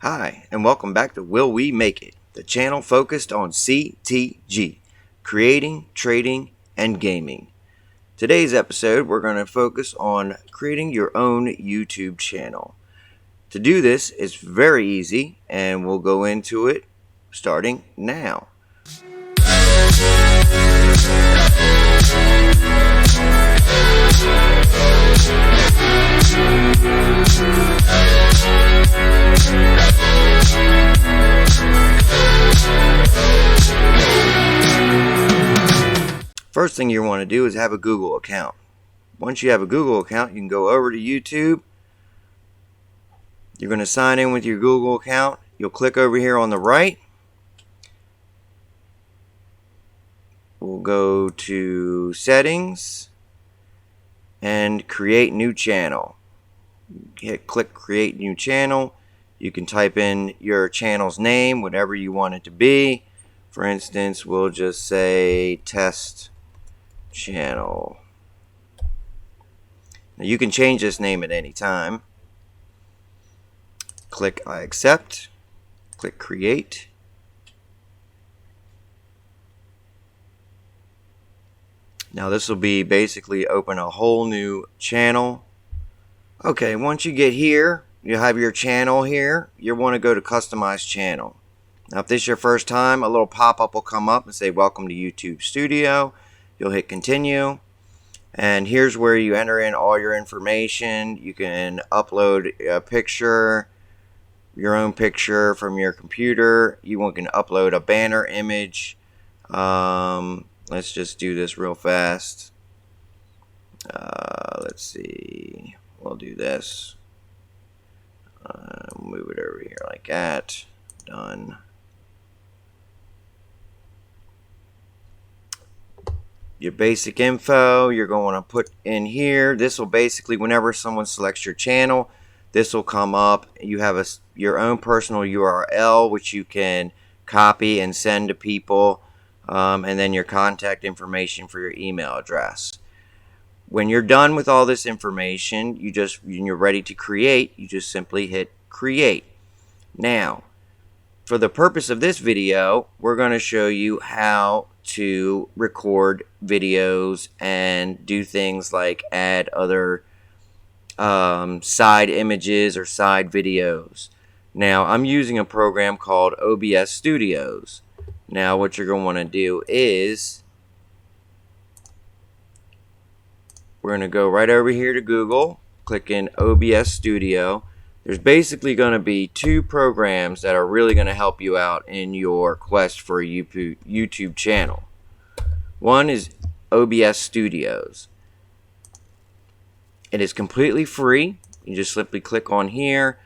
Hi, and welcome back to Will We Make It, the channel focused on CTG, creating, trading, and gaming. Today's episode, we're going to focus on creating your own YouTube channel. To do this, it's very easy, and we'll go into it starting now. First thing you want to do is have a Google account. Once you have a Google account, you can go over to YouTube. You're going to sign in with your Google account. You'll click over here on the right. We'll go to Settings and Create New Channel. Click Create New Channel. You can type in your channel's name, whatever you want it to be. For instance, we'll just say Test Channel. Now you can change this name at any time. Click I accept. Click Create. Now this will be basically open a whole new channel. Okay, once you get here, you have your channel here. You want to go to Customize Channel. Now if this is your first time, a little pop-up will come up and say Welcome to YouTube Studio. You'll hit Continue. And here's where you enter in all your information. You can upload a picture, your own picture from your computer. You can upload a banner image. Let's just do this real fast. Let's see. We'll do this. Move it over here like that. Done. Your basic info you're going to put in here. This will basically, whenever someone selects your channel, this will come up. You have your own personal URL which you can copy and send to people, and then your contact information for your email address. When you're done with all this information, when you're ready to create, you just simply hit Create. Now, for the purpose of this video, we're going to show you how to record videos and do things like add other side images or side videos. Now, I'm using a program called OBS Studios. Now, what you're going to want to do is we're going to go right over here to Google, click in OBS Studio. There's basically going to be two programs that are really going to help you out in your quest for a YouTube channel. One is OBS Studios. It is completely free. You just simply click on here,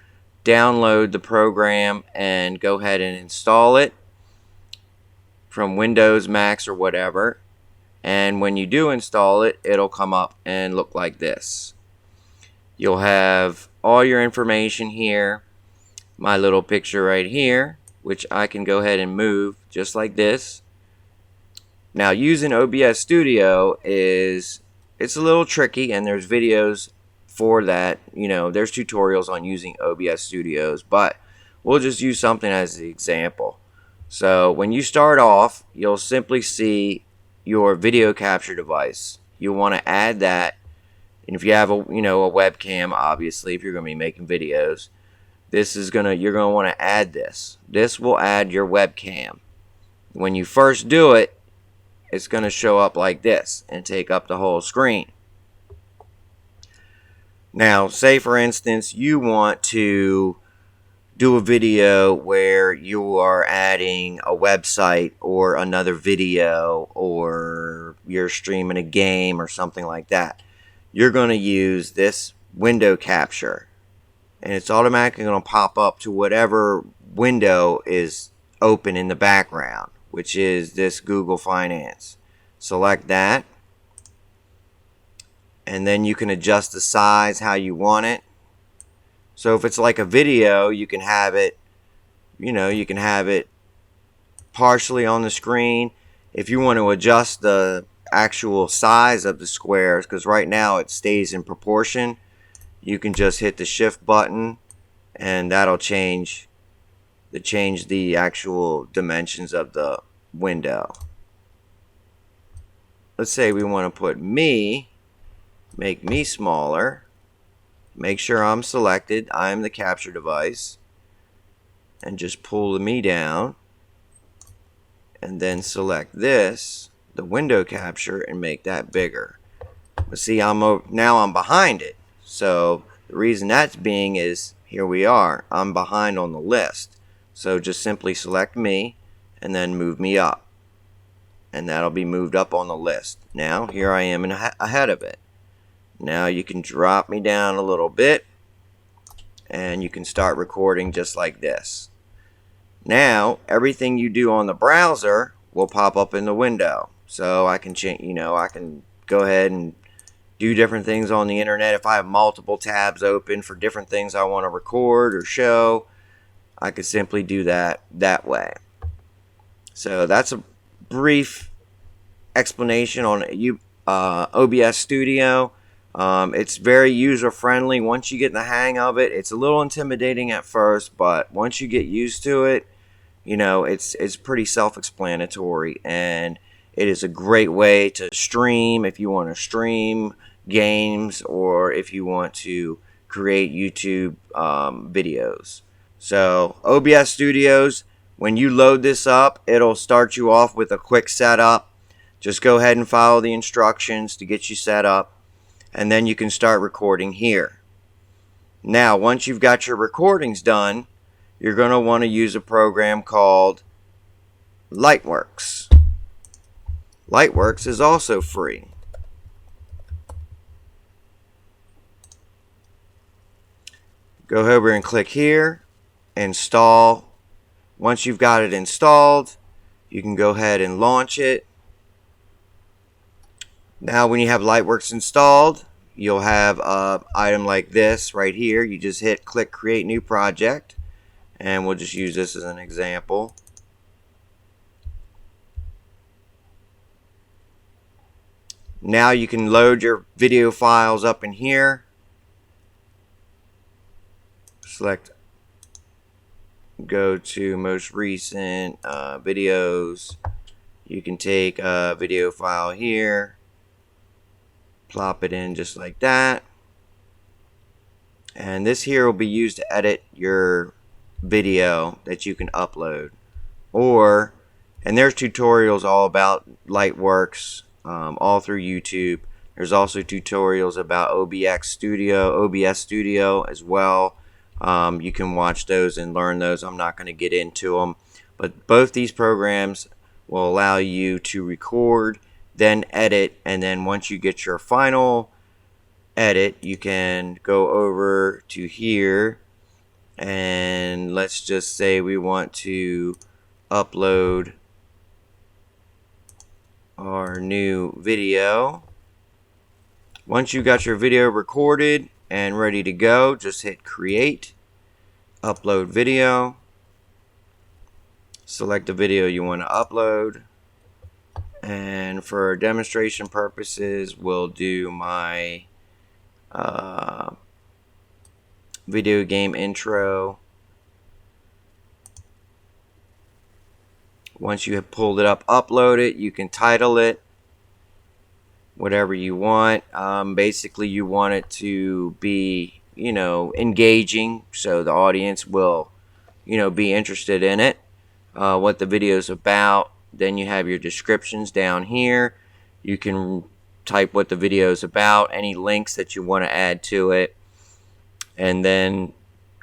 download the program, and go ahead and install it from Windows, Macs, or whatever. And when you do install it, it'll come up and look like this. You'll have all your information here, my little picture right here, which I can go ahead and move just like this. Now, using OBS Studio it's a little tricky, and there's videos for that. There's tutorials on using OBS Studios, but we'll just use something as an example. So when you start off, you'll simply see your video capture device. You'll want to add that. And if you have a webcam, obviously, if you're going to be making videos, you're going to want to add this. This will add your webcam. When you first do it, it's going to show up like this and take up the whole screen. Now, say for instance, you want to do a video where you are adding a website or another video, or you're streaming a game or something like that. You're going to use this window capture, and it's automatically going to pop up to whatever window is open in the background, which is this Google Finance. Select that, and then you can adjust the size how you want it. So if it's like a video, you can have it, partially on the screen. If you want to adjust the actual size of the squares, because right now it stays in proportion, you can just hit the shift button and that'll change to change the actual dimensions of the window. Let's say we want to put me, make me smaller, make sure I'm selected, I'm the capture device, and just pull the me down, and then select this, the window capture, and make that bigger. But see, now I'm behind it. So the reason that's being is, here we are, I'm behind on the list. So just simply select me and then move me up, and that'll be moved up on the list. Now here I am ahead of it. Now you can drop me down a little bit and you can start recording just like this. Now everything you do on the browser will pop up in the window. So I can change, I can go ahead and do different things on the internet. If I have multiple tabs open for different things I want to record or show, I could simply do that way. So that's a brief explanation on OBS Studio. It's very user friendly. Once you get in the hang of it, it's a little intimidating at first, but once you get used to it, it's pretty self-explanatory, and it is a great way to stream if you want to stream games or if you want to create YouTube videos. So OBS Studios, when you load this up, it'll start you off with a quick setup. Just go ahead and follow the instructions to get you set up, and then you can start recording here. Now, once you've got your recordings done, you're going to want to use a program called Lightworks. Lightworks is also free. Go over and click here, install. Once you've got it installed, you can go ahead and launch it. Now when you have Lightworks installed, you'll have an item like this right here. You just click create new project, and we'll just use this as an example. Now you can load your video files up in here. Select, go to most recent videos. You can take a video file here, plop it in just like that, and this here will be used to edit your video that you can upload. And there's tutorials all about Lightworks all through YouTube. There's also tutorials about OBS Studio as well. You can watch those and learn those. I'm not going to get into them, but both these programs will allow you to record, then edit, and then once you get your final edit, you can go over to here, and let's just say we want to upload our new video. Once you got your video recorded and ready to go, just hit create, upload video, select the video you want to upload, and for demonstration purposes we'll do my video game intro. Once you have pulled it up, upload it, you can title it whatever you want. Basically you want it to be engaging, so the audience will be interested in it, what the video is about. Then you have your descriptions down here. You can type what the video is about, any links that you want to add to it, and then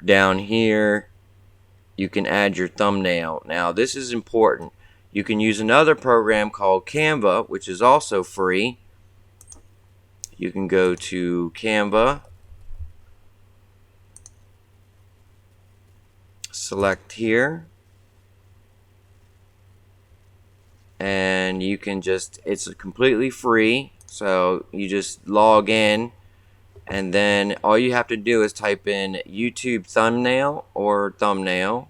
down here you can add your thumbnail. Now this is important. You can use another program called Canva, which is also free. You can go to Canva, select here, and you can it's completely free, so you just log in, and then all you have to do is type in YouTube thumbnail or thumbnail.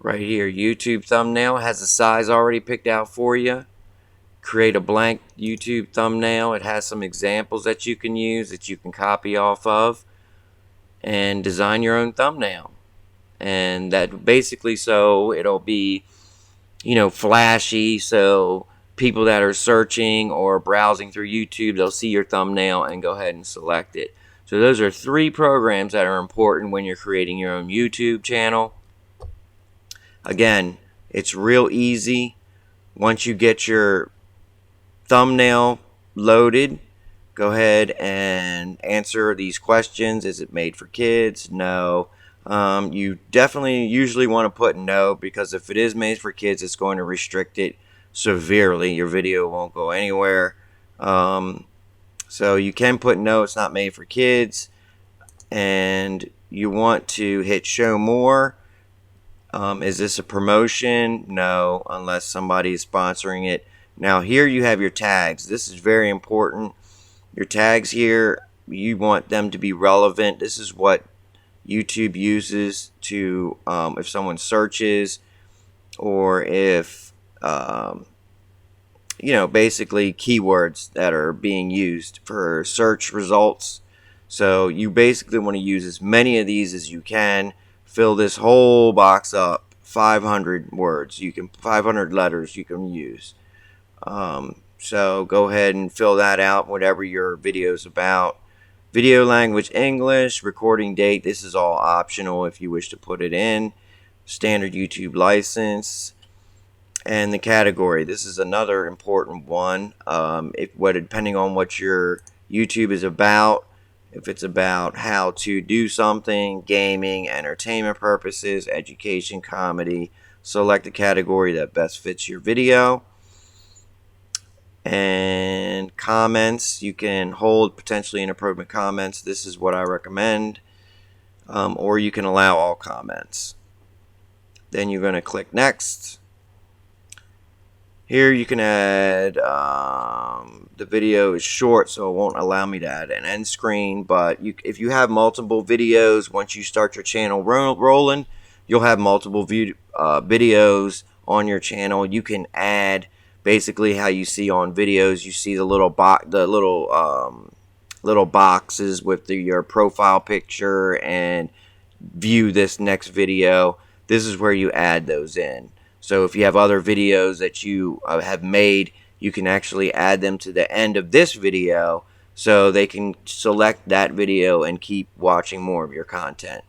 Right here, YouTube thumbnail has a size already picked out for you. Create a blank YouTube thumbnail. It has some examples that you can use, that you can copy off of, and design your own thumbnail. and that basically, so it'll be, you know, flashy, so people that are searching or browsing through YouTube, they'll see your thumbnail and go ahead and select it. So those are 3 programs that are important when you're creating your own YouTube channel. Again, it's real easy. Once you get your thumbnail loaded, go ahead and answer these questions. Is it made for kids? No. You definitely usually want to put no, because if it is made for kids, it's going to restrict it severely. Your video won't go anywhere. So you can put no, it's not made for kids. And you want to hit show more. Is this a promotion? No, unless somebody is sponsoring it. Now here you have your tags. This is very important. Your tags here, you want them to be relevant. This is what YouTube uses to, if someone searches, or if, you know, basically keywords that are being used for search results. So you basically want to use as many of these as you can. Fill this whole box up. 500 words, 500 letters you can use. So go ahead and fill that out, whatever your video is about. Video language English, recording date, this is all optional if you wish to put it in. Standard YouTube license, and the category. This is another important one. Depending on what your YouTube is about, if it's about how to do something, gaming, entertainment purposes, education, comedy, select the category that best fits your video. And comments, you can hold potentially inappropriate comments. This is what I recommend. Or you can allow all comments. Then you're going to click next. Here you can add, the video is short, so it won't allow me to add an end screen, but if you have multiple videos, once you start your channel rolling, you'll have multiple videos on your channel. You can add basically how you see on videos. You see the little little boxes with your profile picture and view this next video. This is where you add those in. So if you have other videos that you have made, you can actually add them to the end of this video so they can select that video and keep watching more of your content.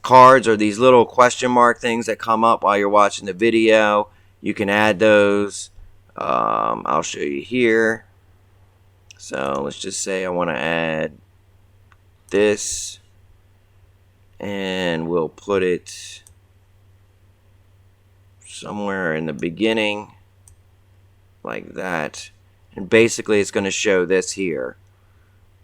Cards are these little question mark things that come up while you're watching the video. You can add those. I'll show you here. So let's just say I want to add this, and we'll put it somewhere in the beginning like that, and basically it's going to show this here.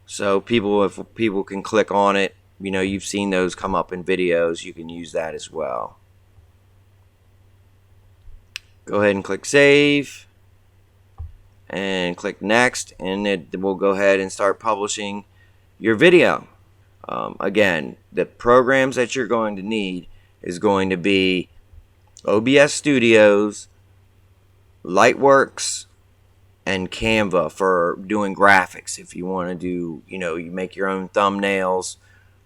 So if people can click on it, you know, you've seen those come up in videos, you can use that as well. Go ahead and click save and click next, and it will go ahead and start publishing your video. Again, the programs that you're going to need is going to be OBS Studios, Lightworks, and Canva for doing graphics. If you want to do, you know, you make your own thumbnails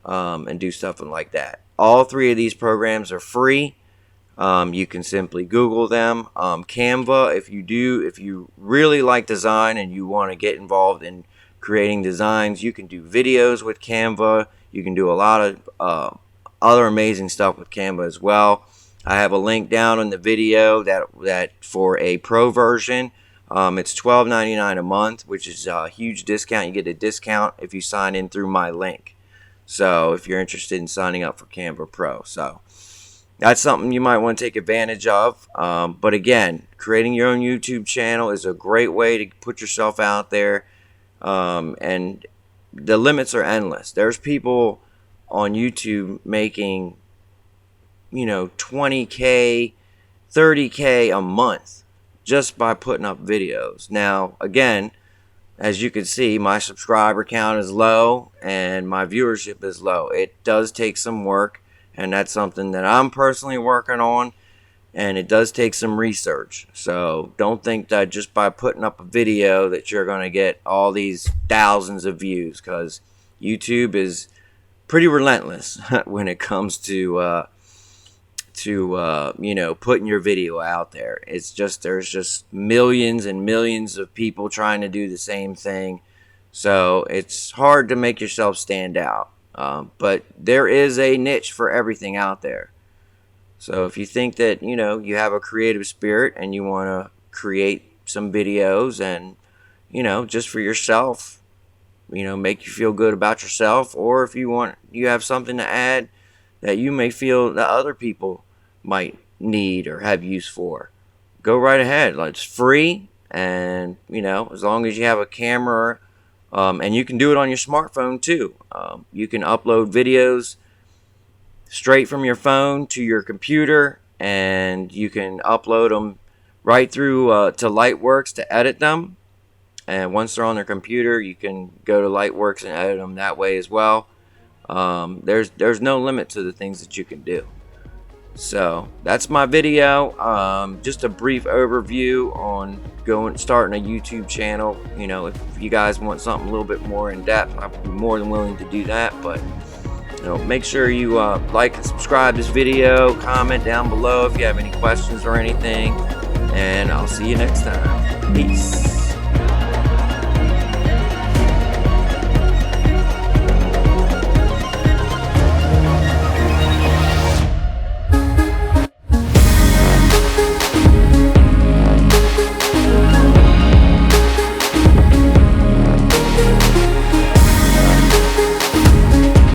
and do stuff like that. All 3 of these programs are free. You can simply Google them. Canva, if you really like design and you want to get involved in creating designs, you can do videos with Canva. You can do a lot of other amazing stuff with Canva as well. I have a link down in the video that for a pro version, it's $12.99 a month, which is a huge discount. You get a discount if you sign in through my link. So if you're interested in signing up for Canva Pro, so that's something you might want to take advantage of. But again, creating your own YouTube channel is a great way to put yourself out there, and the limits are endless. There's people on YouTube making, you know, 20K, 30K a month just by putting up videos. Now, again, as you can see, my subscriber count is low and my viewership is low. It does take some work, and that's something that I'm personally working on, and it does take some research. So don't think that just by putting up a video that you're going to get all these thousands of views, because YouTube is pretty relentless when it comes to you know, putting your video out there. It's just, there's just millions and millions of people trying to do the same thing, so it's hard to make yourself stand out. But there is a niche for everything out there. So if you think that, you know, you have a creative spirit and you want to create some videos and, you know, just for yourself, you know, make you feel good about yourself, or if you have something to add that you may feel that other people might need or have use for, go right ahead. It's free, and, you know, as long as you have a camera, and you can do it on your smartphone too. You can upload videos straight from your phone to your computer, and you can upload them right through to Lightworks to edit them. And once they're on their computer, you can go to Lightworks and edit them that way as well. There's no limit to the things that you can do. So that's my video. Just a brief overview on starting a YouTube channel. You know, if you guys want something a little bit more in depth, I'd be more than willing to do that. But, you know, make sure you like and subscribe this video, comment down below if you have any questions or anything, and I'll see you next time. Peace.